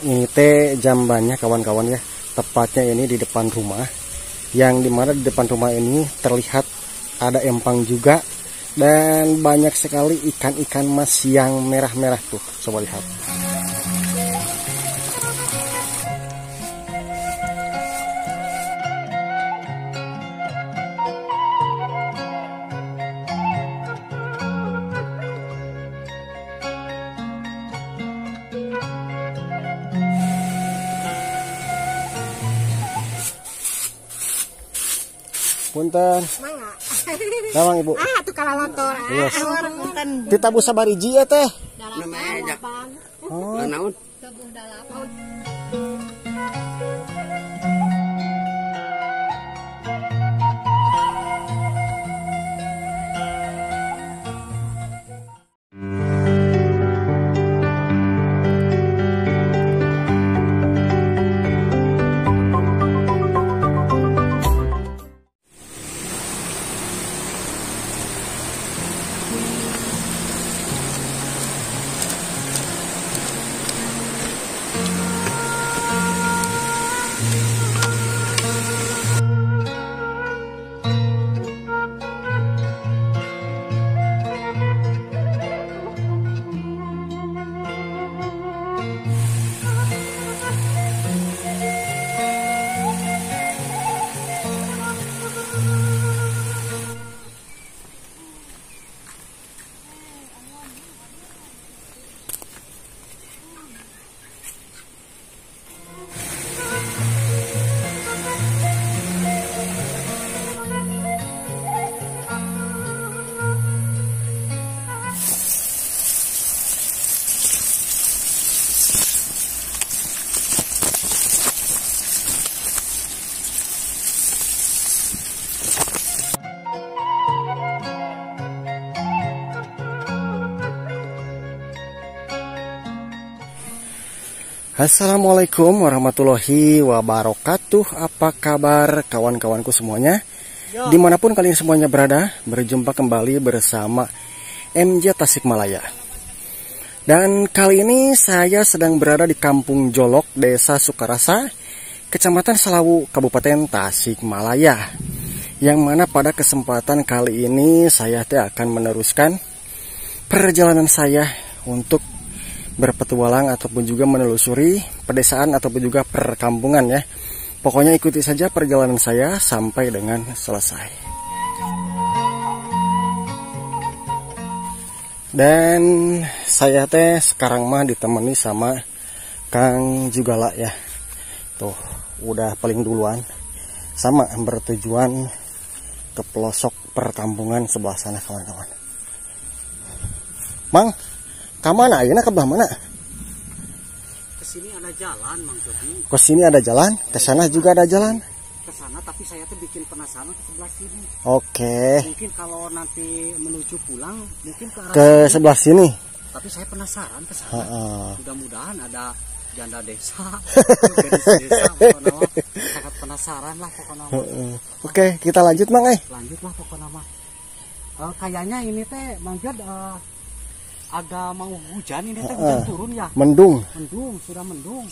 Ini teh jambannya kawan-kawan ya. Tepatnya ini di depan rumah. Yang dimana di depan rumah ini terlihat ada empang juga. Dan banyak sekali ikan-ikan mas yang merah-merah tuh. Coba lihat. Punten. Mangga. Nawang Ibu. Tuh kalalotor. Yes. Punten. Tita busa bariji ya teh. Namanya Oh. naon? Assalamualaikum warahmatullahi wabarakatuh. Apa kabar kawan-kawanku semuanya? Dimanapun kalian semuanya berada, berjumpa kembali bersama MJ Tasikmalaya. Dan kali ini saya sedang berada di Kampung Jolok, Desa Sukarasa, Kecamatan Salawu, Kabupaten Tasikmalaya. Yang mana pada kesempatan kali ini saya akan meneruskan perjalanan saya untuk berpetualang ataupun juga menelusuri pedesaan ataupun juga perkampungan ya. Pokoknya ikuti saja perjalanan saya sampai dengan selesai. Dan saya sekarang mah ditemani sama Kang Jugala ya. Tuh, udah paling duluan. Sama bertujuan ke pelosok perkampungan sebelah sana kawan-kawan. Mang, kemana? Ayeuna ke belah mana? Ke sini ada jalan, Mang Jody. Ke sini ada jalan, ke sana juga ada jalan. Ke sana, tapi saya tuh bikin penasaran ke sebelah sini. Oke. Mungkin kalau nanti menuju pulang, mungkin ke arah Ke sini. sebelah sini. Tapi saya penasaran ke sana. Mudah-mudahan ada janda desa, gadis desa, pokoknya mah. Sangat penasaran lah pokoknya mah. Oke, kita lanjut Mang. Lanjut lah pokoknya mah. Kayaknya ini teh Mang Jod agak mau hujan ini teh, hujan turun ya. Mendung. Mendung, sudah mendung.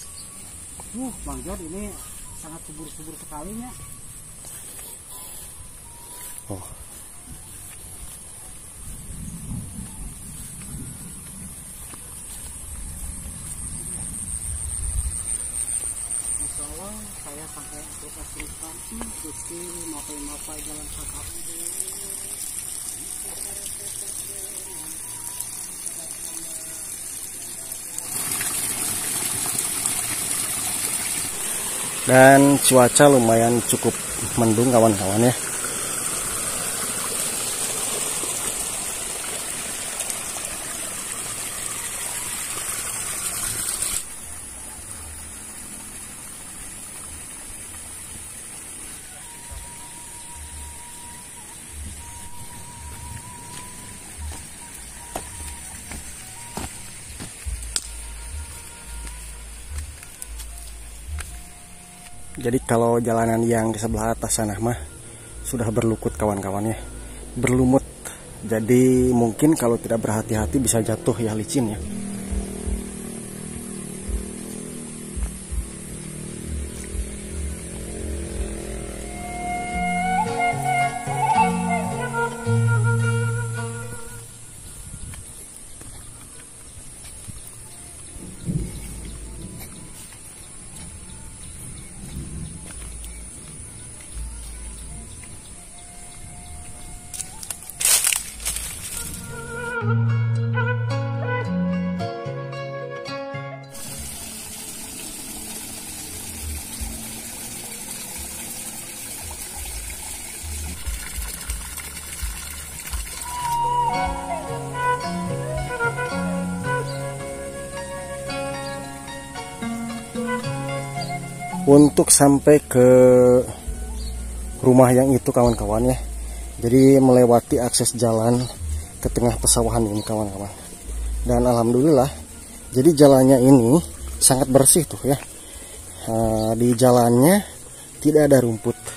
Bang Jod ini sangat subur-subur sekalinya. Oh. Insya Allah saya sampai aplikasikan Gusti mapai jalan kakak. Dan cuaca lumayan cukup mendung kawan-kawan ya. Jadi kalau jalanan yang di sebelah atas sana mah sudah berlukut kawan-kawannya, berlumut. Jadi mungkin kalau tidak berhati-hati bisa jatuh ya, licin ya. untuk sampai ke rumah yang itu kawan-kawan ya. Jadi melewati akses jalan ke tengah pesawahan ini kawan-kawan. Dan alhamdulillah, jadi jalannya ini sangat bersih tuh ya. Di jalannya tidak ada rumput.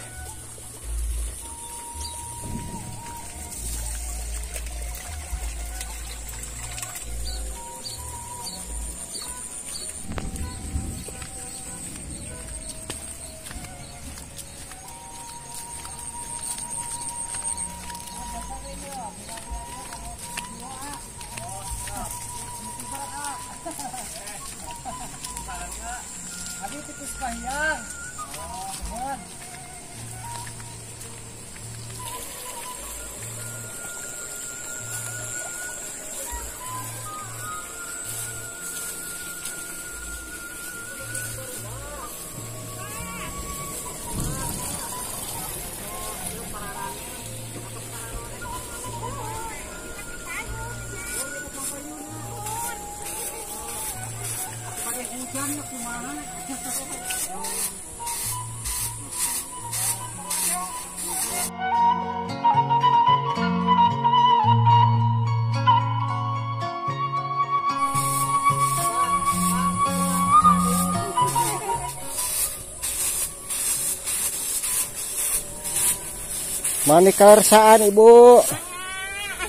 Mani kalersaan ibu.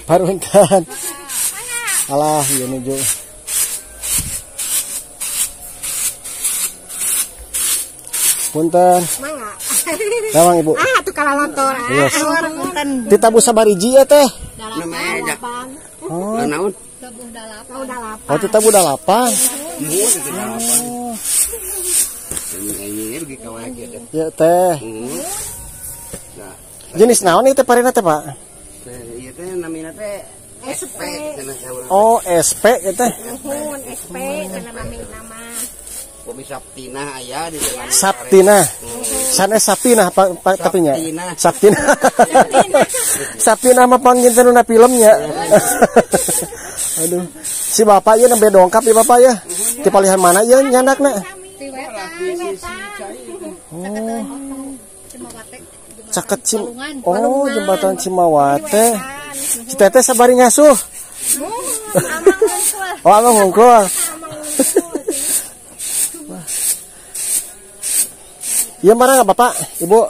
Paruntan. Alah, iya nuju. Punten. Mangga. Nawang ibu. Tuh kalalotor. Yes. Punten. Ditabu sabariji ya teh. Namanya Oh, udah oh ditabu 8. Ya teh. Jenis naon itu parina teh Pak? Iya teh namina teh SP. Oh SP ya teh. Nuhun SP kana mami nama. Kopi Saptina aya di jalan. Saptina. Sanes Saptina Pak tapinya. Saptina. Saptina mah panggintenuna filmnya. Aduh. Si bapak ya nembe dongkap ya bapak ya. Di palihan mana ya nyandakna? Oh. Caket oh jembatan Cimawate. Si teteh sabari ngasuh. Oh amang ngungkul. Iya marah nggak bapak, ibu?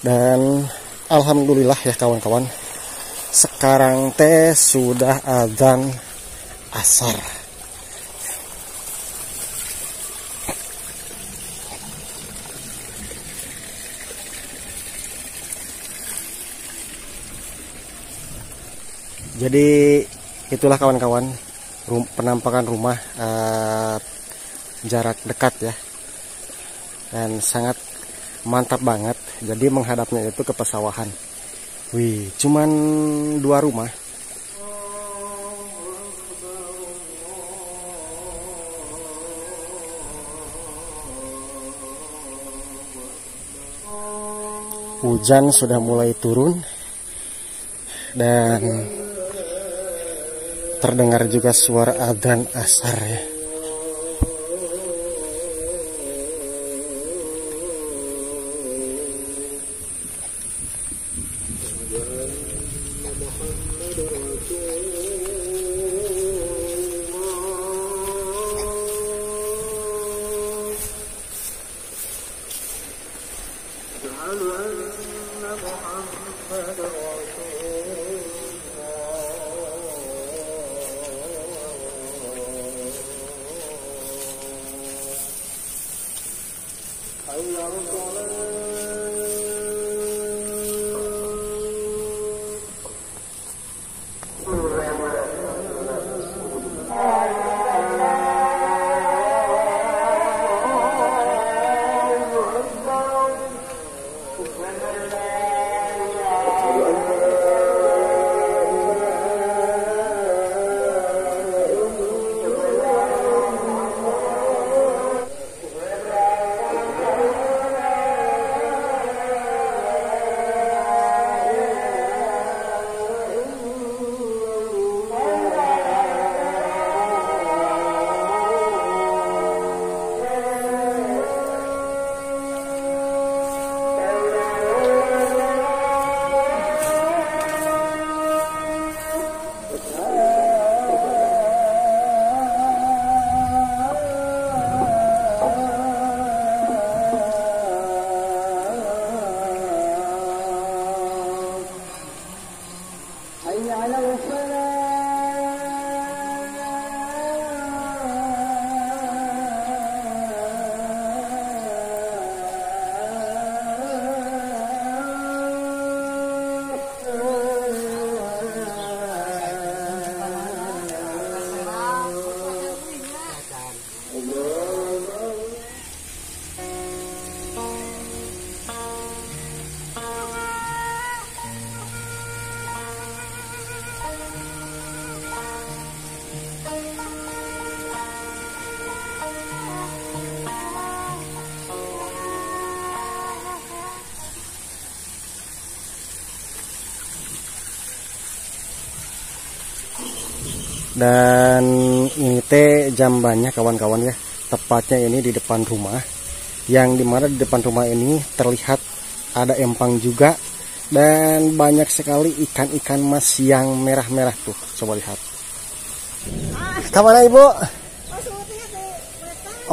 Dan alhamdulillah ya kawan-kawan. Sekarang teh sudah adzan asar. Jadi itulah kawan-kawan penampakan rumah jarak dekat ya. Dan sangat mantap banget. Jadi menghadapnya itu ke pesawahan. Wih, cuman 2 rumah. Hujan sudah mulai turun dan terdengar juga suara adzan asar ya. Dan ini teh jambannya kawan-kawan ya. Tepatnya ini di depan rumah. Yang dimana di depan rumah ini terlihat ada empang juga. Dan banyak sekali ikan-ikan mas yang merah-merah tuh. Coba lihat. Kemana ibu?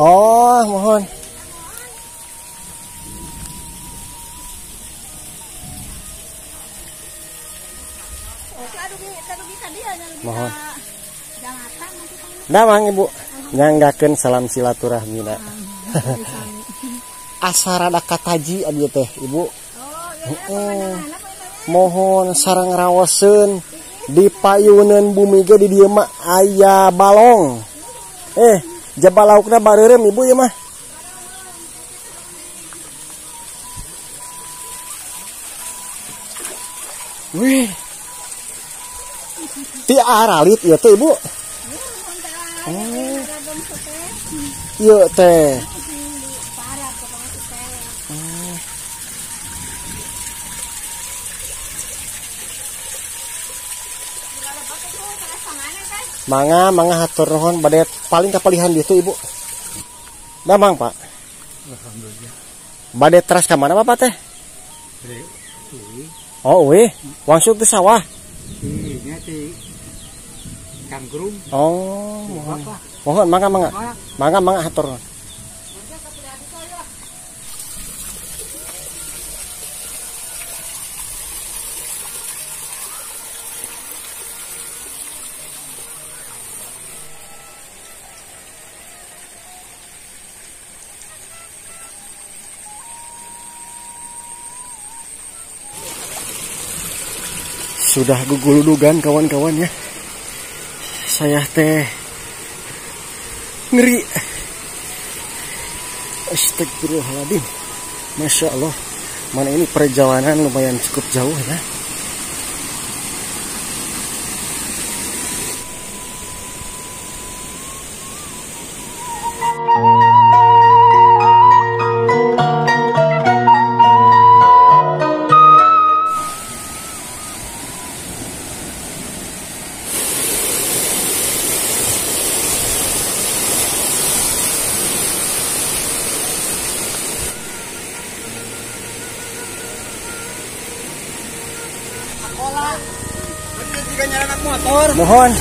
Oh, mohon. Mohon. Damang ibu. Nyanggakeun salam silaturahmi na. Asa rada kataji abdi teh ibu. Mohon sareng rawaseun di payuneun bumi ge di dieu mah aya balong. Jaba laukna bareureum ibu ya mah. Wih. Ti aralit ieu teh ibu. Ieu teh. Mangga hatur nuhun bade paling kapalihan ditu ibu. Damang Pak. Alhamdulillah. Bade teras ka mana Bapak teh? Oh, weh. Langsung ke sawah. Ini ti Kanggrung. Oh, mohon mangga hatur nuhun. Sudah guguludugan kawan-kawan ya. Saya teh ngeri. Astagfirullahaladzim. Masya Allah. Mana ini perjalanan lumayan cukup jauh ya. Mohon.